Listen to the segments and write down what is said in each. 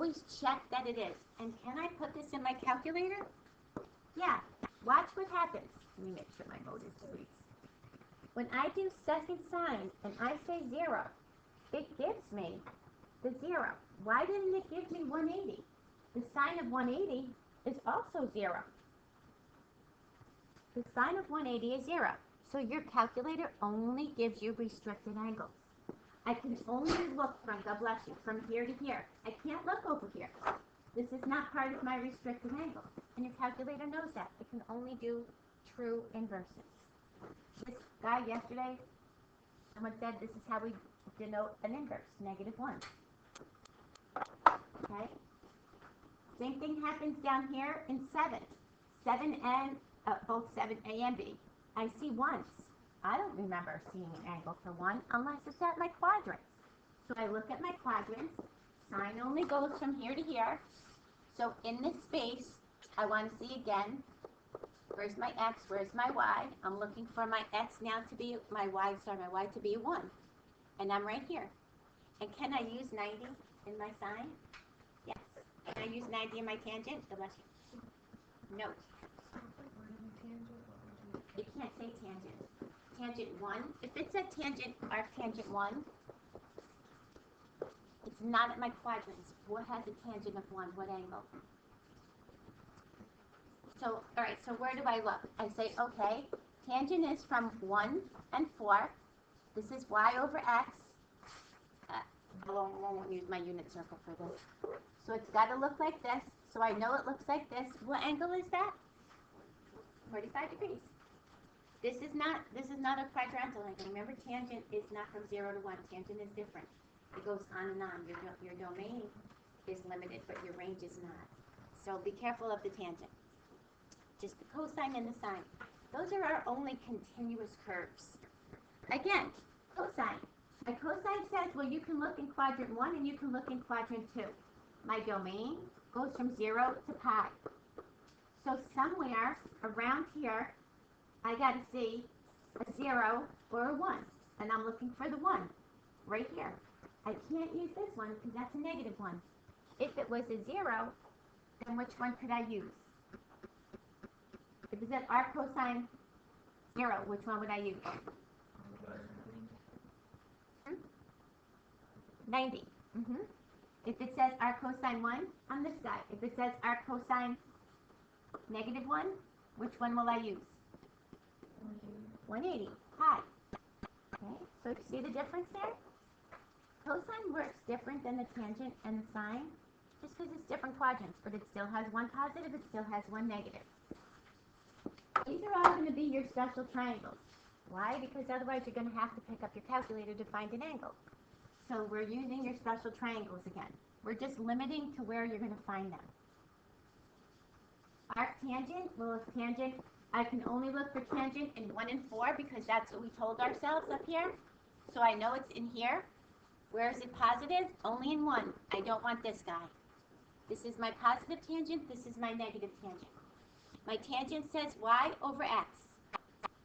always check that it is. And can I put this in my calculator? Yeah. Watch what happens. Let me make sure my mode is degrees. When I do second sine and I say 0, it gives me the 0. Why didn't it give me 180? The sine of 180 is also 0. The sine of 180 is 0. So your calculator only gives you restricted angles. I can only look from, God bless you, from here to here. I can't look over here. This is not part of my restricted angle. And your calculator knows that. It can only do true inverses. This guy yesterday, someone said this is how we denote an inverse, -1. Okay? Same thing happens down here in 7. 7 and, both 7a and b. I see 1s. I don't remember seeing an angle for 1 unless it's at my quadrants. So I look at my quadrants. Sine only goes from here to here. So in this space, I want to see again, where's my x, where's my y? I'm looking for my x now to be, my y to be 1. And I'm right here. And can I use 90 in my sine? Yes. Can I use 90 in my tangent? No. It can't say tangent. Tangent 1. If it said tangent, arctangent 1, it's not at my quadrants. What has a tangent of 1? What angle? So, all right, so where do I look? I say, okay, tangent is from 1 and 4. This is y over x. I won't use my unit circle for this. So it's got to look like this. So I know it looks like this. What angle is that? 45 degrees. This is not a quadrantal angle. Remember, tangent is not from 0 to 1. Tangent is different. It goes on and on. Your domain is limited, but your range is not. So be careful of the tangent. Just the cosine and the sine. Those are our only continuous curves. Again, cosine. My cosine says, well, you can look in quadrant 1 and you can look in quadrant 2. My domain goes from 0 to pi. So somewhere around here, I got to see a 0 or a 1. And I'm looking for the 1 right here. I can't use this one because that's a -1. If it was a 0, then which one could I use? If it said arc cosine 0, which one would I use? 90. If it says arc cosine 1, on this side. If it says arc cosine -1, which one will I use? 180. Pi. Okay, so see the difference there? Cosine works different than the tangent and the sine, just because it's different quadrants, but it still has one positive, it still has one negative. These are all going to be your special triangles. Why? Because otherwise you're going to have to pick up your calculator to find an angle. So we're using your special triangles again. We're just limiting to where you're going to find them. Arctangent, well, if tangent, I can only look for tangent in 1 and 4 because that's what we told ourselves up here. So I know it's in here. Where is it positive? Only in 1. I don't want this guy. This is my positive tangent. This is my negative tangent. My tangent says y over x.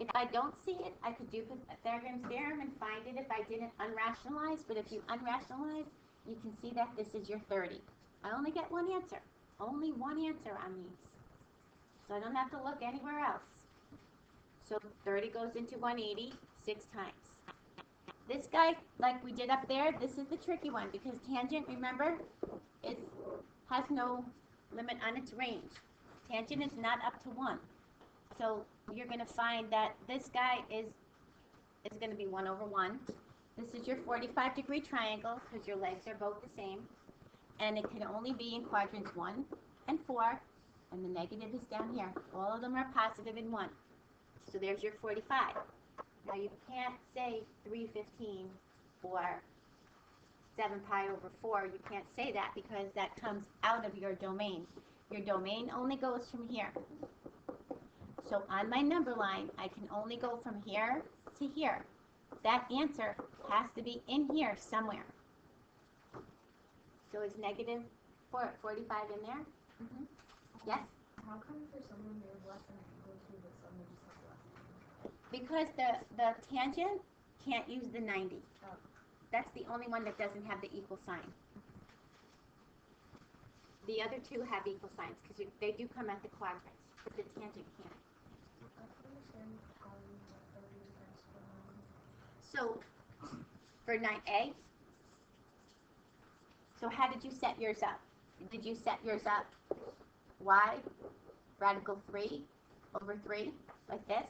If I don't see it, I could do Pythagorean's theorem and find it if I didn't unrationalize. But if you unrationalize, you can see that this is your 30. I only get one answer. Only one answer on these. So I don't have to look anywhere else. So 30 goes into 180 6 times. This guy, like we did up there, this is the tricky one because tangent, remember, it has no limit on its range. Tangent is not up to 1. So you're going to find that this guy is going to be 1 over 1. This is your 45-degree triangle because your legs are both the same. And it can only be in quadrants 1 and 4. And the negative is down here. All of them are positive in 1. So there's your 45. Now you can't say 315 or 7 pi over 4. You can't say that because that comes out of your domain. Your domain only goes from here. So on my number line, I can only go from here to here. That answer has to be in here somewhere. So is negative 45 in there? Yes? How come for someone there's less than an equal to, but someone just has less than an equal? Because the tangent can't use the 90. Oh. That's the only one that doesn't have the equal sign. The other two have equal signs because they do come at the quadrants, but the tangent can't. I don't understand how you got 30 x for 9. So for 9a, so how did you set yours up? Did you set yours up y radical 3 over 3 like this?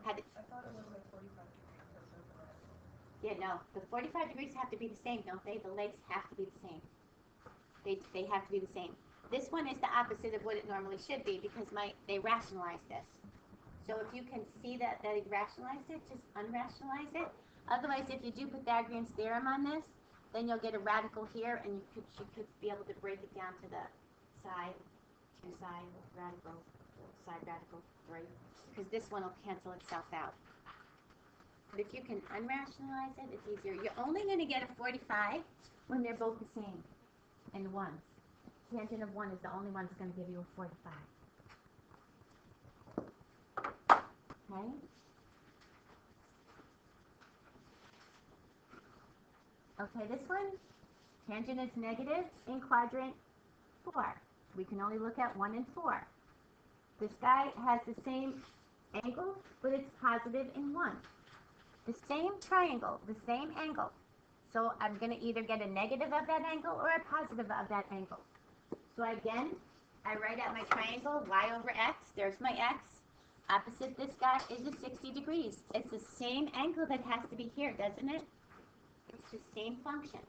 I thought it was like 45 degrees because of the radical. Yeah, no. The 45 degrees have to be the same, don't they? The legs have to be the same. They have to be the same. This one is the opposite of what it normally should be because they rationalized this. So if you can see that they rationalized it, just unrationalize it. Otherwise, if you do Pythagorean's theorem on this, then you'll get a radical here, and you could be able to break it down to the side, 2 side radical, side radical 3, because this one will cancel itself out. But if you can unrationalize it, it's easier. You're only going to get a 45 when they're both the same in ones. Tangent of 1 is the only one that's going to give you a 45. Okay? Okay, this one, tangent is negative in quadrant 4. We can only look at 1 and 4. This guy has the same angle, but it's positive in 1. The same triangle, the same angle. So I'm going to either get a negative of that angle or a positive of that angle. So again, I write out my triangle, y over x. There's my x. Opposite this guy is a 60 degrees. It's the same angle that has to be here, doesn't it? It's the same function.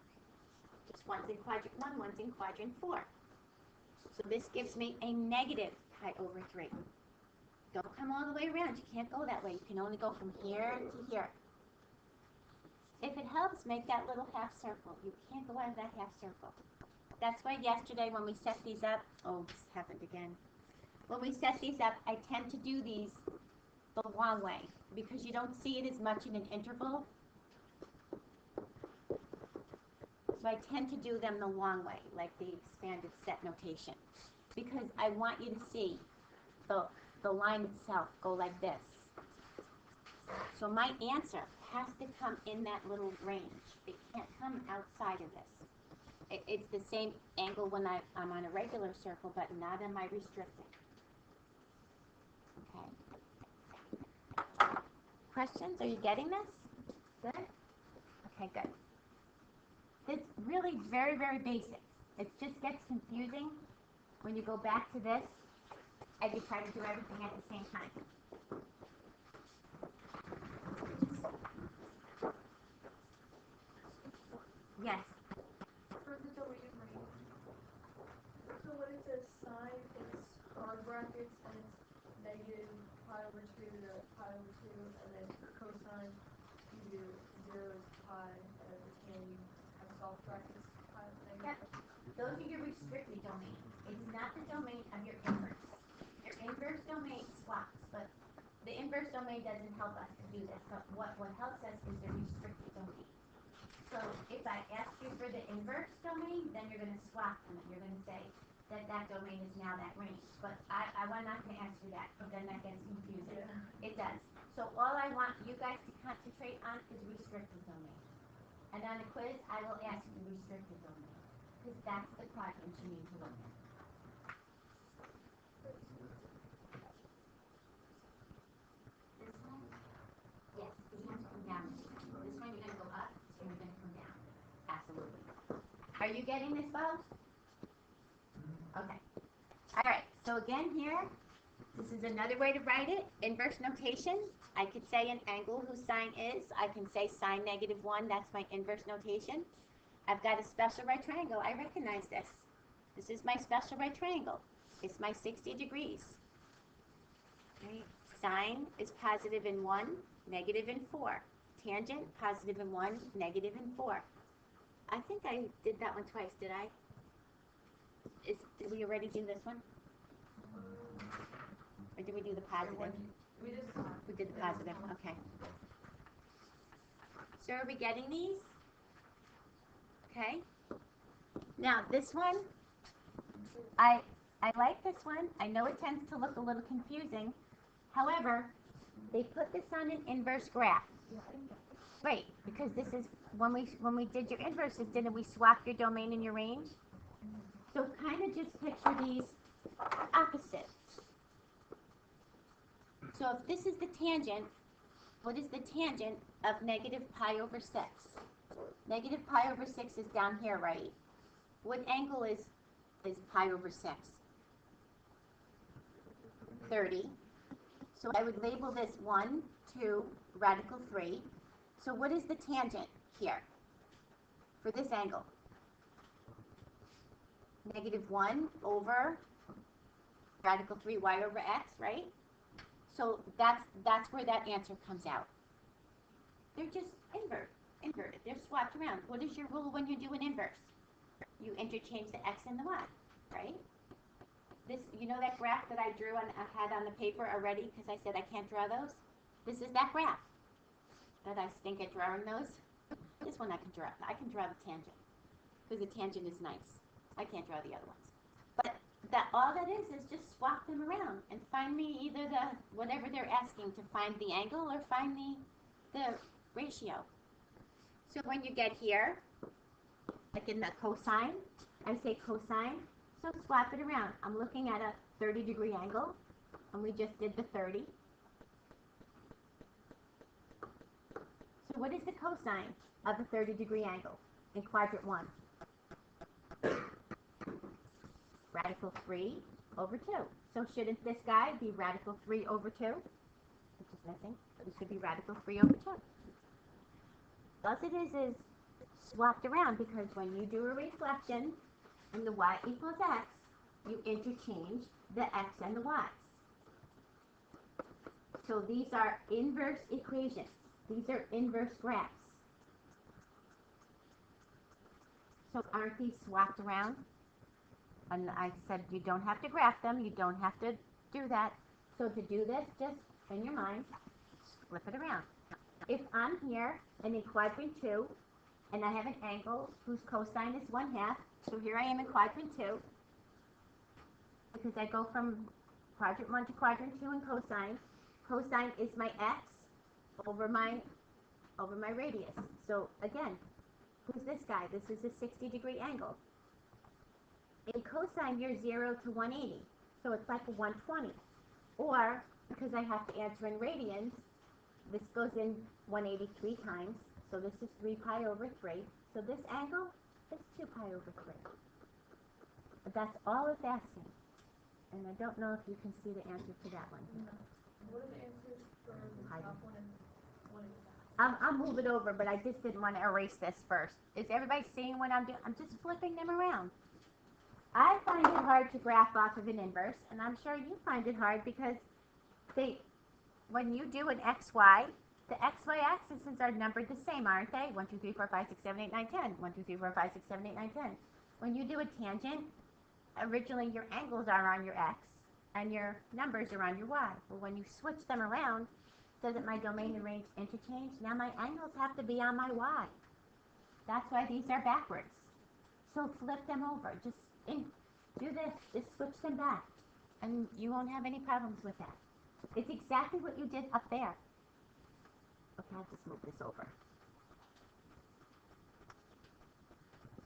Just one's in quadrant 1, one's in quadrant 4. So this gives me a negative pi over 3. Don't come all the way around. You can't go that way. You can only go from here to here. If it helps, make that little half circle. You can't go out of that half circle. That's why yesterday when we set these up, oh, this happened again. When we set these up, I tend to do these the long way because you don't see it as much in an interval. So I tend to do them the long way, like the expanded set notation, because I want you to see the line itself go like this. So my answer has to come in that little range. It can't come outside of this. It's the same angle when I'm on a regular circle, but not on my restricted. Okay. Questions? Are you getting this? Good? Okay, good. This really very, very basic. It just gets confusing when you go back to this and you try to do everything at the same time. Yes. For the deleted range, so when it says sine, it's hard brackets and it's negative pi over 2 to pi over 2, and then for cosine, you do 0 is pi, and then for tan, you have soft brackets, pi over negative. Yep. Those are your restricted domains. It's not the domain of your inverse. Your inverse domain swaps, but the inverse domain doesn't help us to do this. But what helps us is the restricted domain. So if I ask you for the inverse domain, then you're going to swap them. You're going to say that domain is now that range. But I'm not going to ask you that, because then that gets confusing. Yeah. It does. So all I want you guys to concentrate on is restricted domain. And on the quiz, I will ask you restricted domain, because that's the quadrant you need to look at. This one? Yes, because you have to come down. This one you're going to go up, and you're going to come down. Absolutely. Are you getting this, Bo? Okay. All right. So again here, this is another way to write it. Inverse notation. I could say an angle whose sine is. I can say sine -1. That's my inverse notation. I've got a special right triangle. I recognize this. This is my special right triangle. It's my 60 degrees. Okay. Sine is positive in 1, negative in 4. Tangent, positive in 1, negative in 4. I think I did that one twice, did I? Did we already do this one? Or did we do the positive? We did the positive, okay. So are we getting these? Okay. Now this one, I like this one. I know it tends to look a little confusing. However, they put this on an inverse graph. Right, because this is when we did your inverses, didn't we swap your domain and your range? So kind of just picture these opposites. So if this is the tangent, what is the tangent of negative pi over 6? Negative pi over 6 is down here, right? What angle is pi over 6? 30. So I would label this 1, 2, radical 3. So what is the tangent here for this angle? Negative 1 over radical 3y over x, right? So that's where that answer comes out. They're just inverted. They're swapped around. What is your rule when you do an inverse? You interchange the x and the y, right? This, you know that graph that I had on the paper already because I said I can't draw those? This is that graph. That I stink at drawing those. This one I can draw. I can draw the tangent because the tangent is nice. I can't draw the other ones. But all that is just swap them around and find me either the whatever they're asking to find the angle or find the ratio. So when you get here, like in the cosine, I say cosine, so swap it around. I'm looking at a 30-degree angle, and we just did the 30. So what is the cosine of the 30-degree angle in quadrant 1? Radical 3 over 2. So shouldn't this guy be radical 3 over 2? Which is missing. It should be radical 3 over 2. All it is swapped around because when you do a reflection and the y equals x, you interchange the x and the y's. So these are inverse equations. These are inverse graphs. So aren't these swapped around? And I said you don't have to graph them. You don't have to do that. So to do this, just in your mind, flip it around. If I'm here and in quadrant 2, and I have an angle whose cosine is 1/2, so here I am in quadrant 2, because I go from quadrant 1 to quadrant 2 in cosine. Cosine is my x over my radius. So again, who's this guy? This is a 60-degree angle. In cosine, you're 0 to 180, so it's like a 120. Or, because I have to answer in radians, this goes in 183 times, so this is 3 pi over 3. So this angle is 2 pi over 3. But that's all it's asking. And I don't know if you can see the answer to that one. No. What are the answers for the top one and one in the back? I'll move it over, but I just didn't want to erase this first. Is everybody seeing what I'm doing? I'm just flipping them around. I find it hard to graph off of an inverse, and I'm sure you find it hard because when you do an xy, the xy axes are numbered the same, aren't they? 1, 2, 3, 4, 5, 6, 7, 8, 9, 10. 1, 2, 3, 4, 5, 6, 7, 8, 9, 10. When you do a tangent, originally your angles are on your x, and your numbers are on your y. But when you switch them around, doesn't my domain and range interchange? Now my angles have to be on my y. That's why these are backwards. So flip them over. Just do this. Just switch them back. And you won't have any problems with that. It's exactly what you did up there. Okay, I'll just move this over.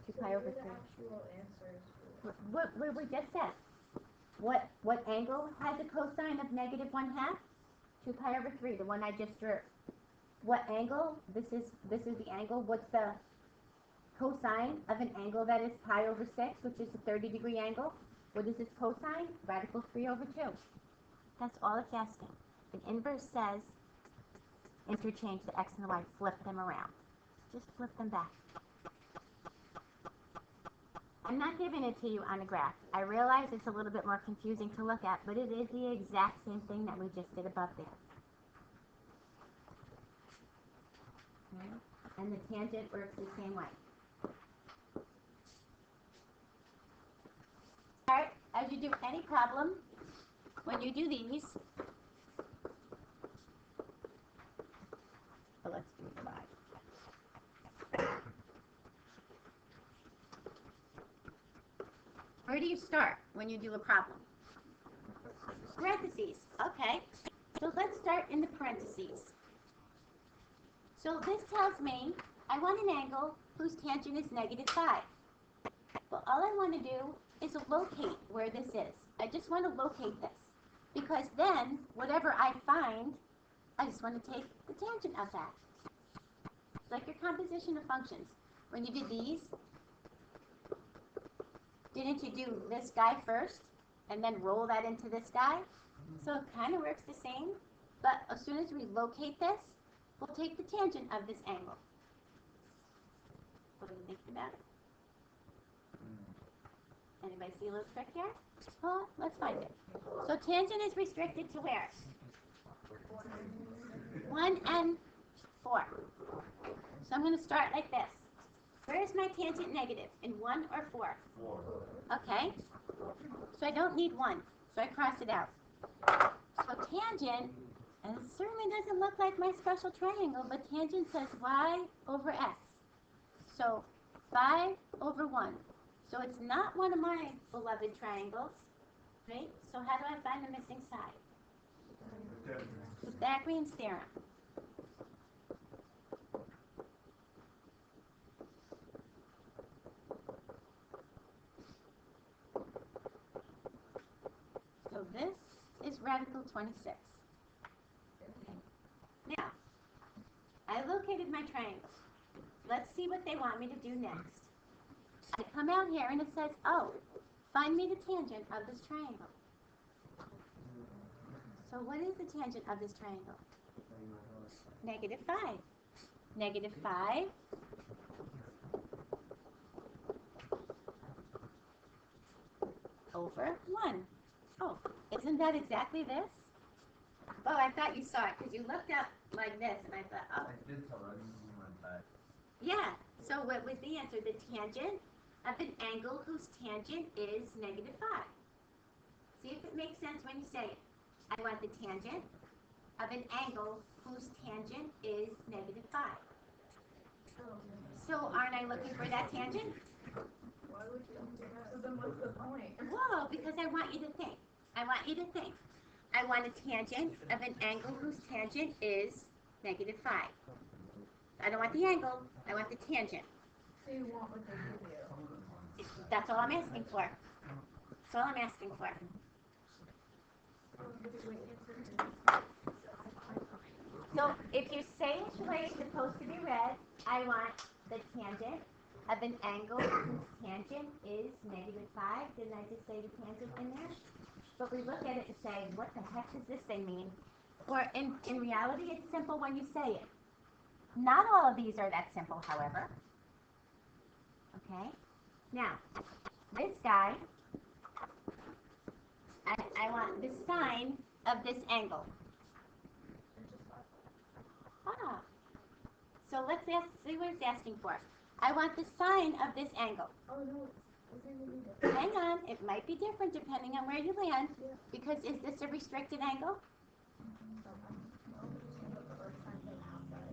2 pi over 3. The actual answers. What we just said. What angle has a cosine of negative 1/2? 2 pi over 3, the one I just drew. What angle? This is the angle. What's the cosine of an angle that is pi over 6, which is a 30-degree angle? What is its cosine? Radical 3 over 2. That's all it's asking. The inverse says interchange the x and the y, flip them around. Just flip them back. I'm not giving it to you on a graph. I realize it's a little bit more confusing to look at, but it is the exact same thing that we just did above there. Okay? And the tangent works the same way. Alright, as you do any problem, when you do these, let's do 5. Where do you start when you do a problem? Parentheses. Okay. So let's start in the parentheses. So this tells me I want an angle whose tangent is -5. But all I want to do is locate where this is. I just want to locate this. Because then, whatever I find, I just want to take the tangent of that. It's like your composition of functions. When you did these, didn't you do this guy first and then roll that into this guy? So it kind of works the same, but as soon as we locate this, we'll take the tangent of this angle. What do you think about it? Anybody see a little trick here? Well, let's find it. So tangent is restricted to where? 1 and 4. So I'm going to start like this. Where is my tangent negative? In 1 or 4? 4. Okay. So I don't need 1. So I cross it out. So tangent, and it certainly doesn't look like my special triangle, but tangent says y over x. So 5 over 1. So it's not one of my beloved triangles, right? So how do I find the missing side? Pythagorean's theorem. So this is radical 26. Now, I located my triangles. Let's see what they want me to do next. I come out here and it says, oh, find me the tangent of this triangle. So what is the tangent of this triangle? -5. -5 over 1. Oh, isn't that exactly this? Oh, I thought you saw it because you looked up like this and I thought, oh. I did tell her, I didn't went back. Yeah, so what was the answer? The tangent of an angle whose tangent is -5. See if it makes sense when you say it. I want the tangent of an angle whose tangent is -5. So aren't I looking for that tangent? Why would you do that? So then what's the point? Whoa, because I want you to think. I want you to think. I want a tangent of an angle whose tangent is -5. I don't want the angle, I want the tangent. So you want what they give you. That's all I'm asking for. That's all I'm asking for. So if you say it the way it's supposed to be read, I want the tangent of an angle whose tangent is -5. Didn't I just say the tangent in there? But we look at it and say, what the heck does this thing mean? Or in reality, it's simple when you say it. Not all of these are that simple, however. Okay? Now, this guy, I want the sine of this angle. Ah. So let's see what it's asking for. I want the sine of this angle. Oh no, it's going to be different. Hang on, it might be different depending on where you land, because is this a restricted angle?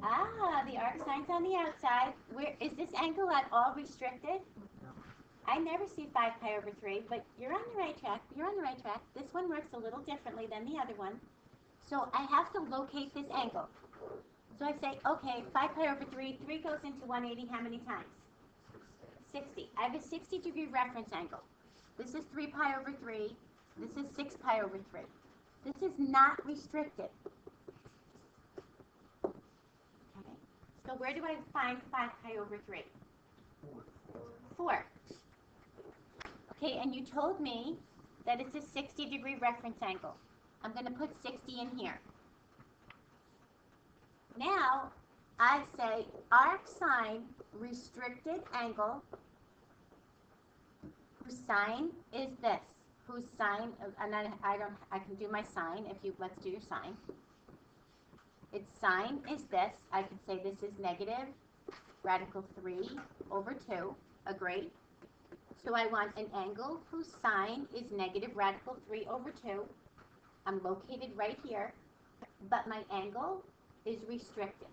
Ah, the arc sine's on the outside. Where is this angle at all restricted? I never see 5 pi over 3, but you're on the right track. You're on the right track. This one works a little differently than the other one. So I have to locate this angle. So I say, okay, 5 pi over 3, 3 goes into 180 how many times? 60. I have a 60-degree reference angle. This is 3 pi over 3. This is 6 pi over 3. This is not restricted. Okay. So where do I find 5 pi over 3? 4. Okay, and you told me that it's a 60-degree reference angle. I'm going to put 60 in here. Now, I say arc sine restricted angle whose sine is this. Whose sine, and I can do my sine if you, let's do your sine. Its sine is this. I could say this is negative radical 3 over 2. Agree? So I want an angle whose sine is negative radical 3 over 2. I'm located right here, but my angle is restricted.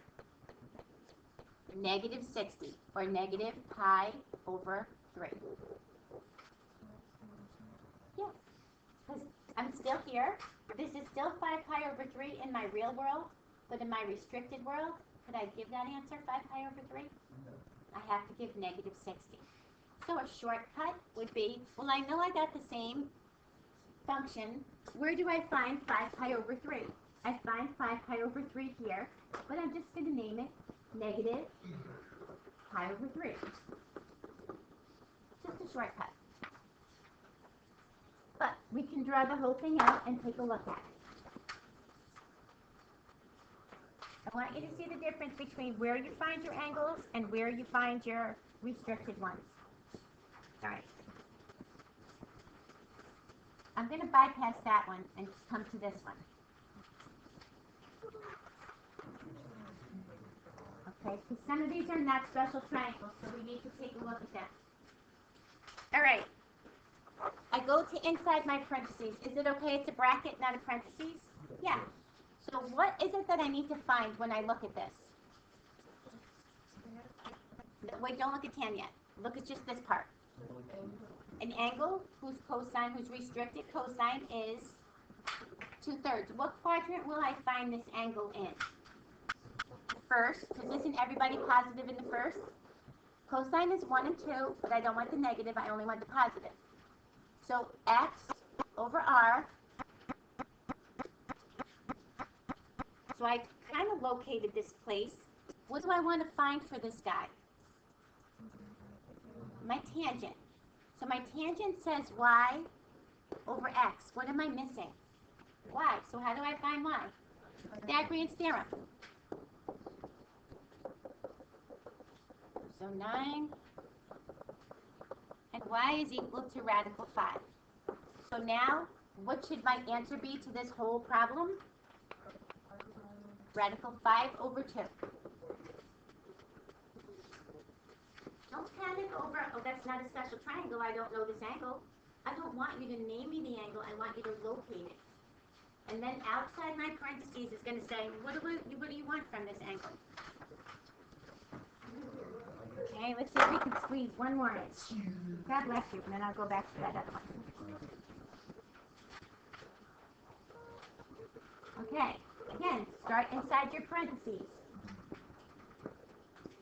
Negative 60, or negative pi over 3. Yes, because I'm still here. This is still 5 pi over 3 in my real world, but in my restricted world, could I give that answer, 5 pi over 3? I have to give negative 60. So a shortcut would be, well, I know I got the same function. Where do I find 5 pi over 3? I find 5 pi over 3 here, but I'm just going to name it negative pi over 3. Just a shortcut. But we can draw the whole thing out and take a look at it. I want you to see the difference between where you find your angles and where you find your restricted ones. All right. I'm going to bypass that one and just come to this one. Okay, because some of these are not special triangles, so we need to take a look at them. All right. I go to inside my parentheses. Is it okay it's a bracket, not a parentheses? Yeah. So what is it that I need to find when I look at this? Wait, don't look at tan yet. Look at just this part. An angle whose cosine, whose restricted cosine is 2/3. What quadrant will I find this angle in? First, because isn't everybody positive in the first? Cosine is 1 and 2, but I don't want the negative, I only want the positive. So x over r. So I kind of located this place. What do I want to find for this guy? My tangent. So my tangent says y over x. What am I missing? Y. So how do I find y? Pythagorean's theorem. So 9 and y is equal to radical 5. So now, what should my answer be to this whole problem? Radical 5 over 2. Don't panic over, oh, that's not a special triangle, I don't know this angle. I don't want you to name me the angle, I want you to locate it. And then outside my parentheses is going to say, what do you want from this angle? Okay, let's see if we can squeeze one more inch. God bless you, and then I'll go back to that other one. Okay, again, start inside your parentheses.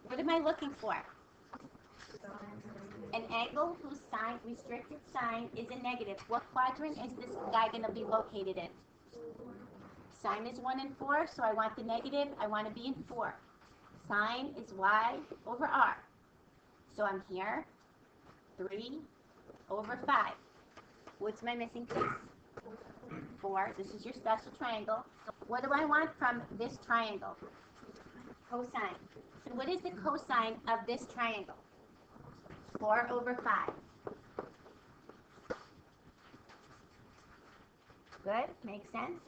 What am I looking for? An angle whose sine, restricted sine, is a negative. What quadrant is this guy going to be located in? Sine is 1 and 4, so I want the negative. I want to be in 4. Sine is y over r. So I'm here, 3 over 5. What's my missing piece? 4. This is your special triangle. What do I want from this triangle? Cosine. So what is the cosine of this triangle? 4 over 5. Good, makes sense.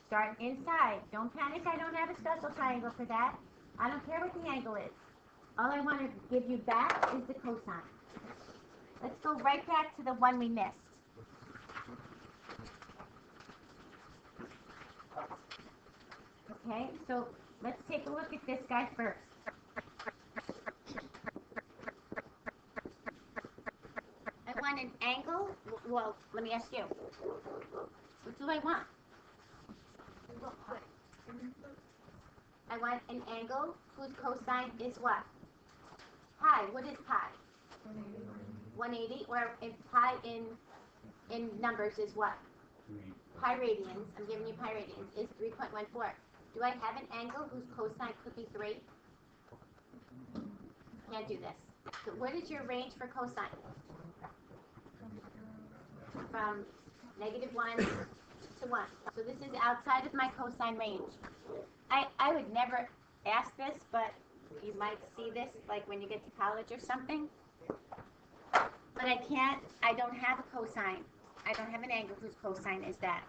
Start inside. Don't panic, I don't have a special triangle for that. I don't care what the angle is. All I want to give you back is the cosine. Let's go right back to the one we missed. Okay, so let's take a look at this guy first. I want an angle. Well, let me ask you. What do I want? I want an angle whose cosine is what? Pi. What is pi? 180. Or if pi in numbers is what? Pi radians. I'm giving you pi radians. Is 3.14. Do I have an angle whose cosine could be 3? Can't do this. So what is your range for cosine? From -1 to 1. So this is outside of my cosine range. I would never ask this, but you might see this like when you get to college or something. But I don't have a cosine. I don't have an angle whose cosine is that.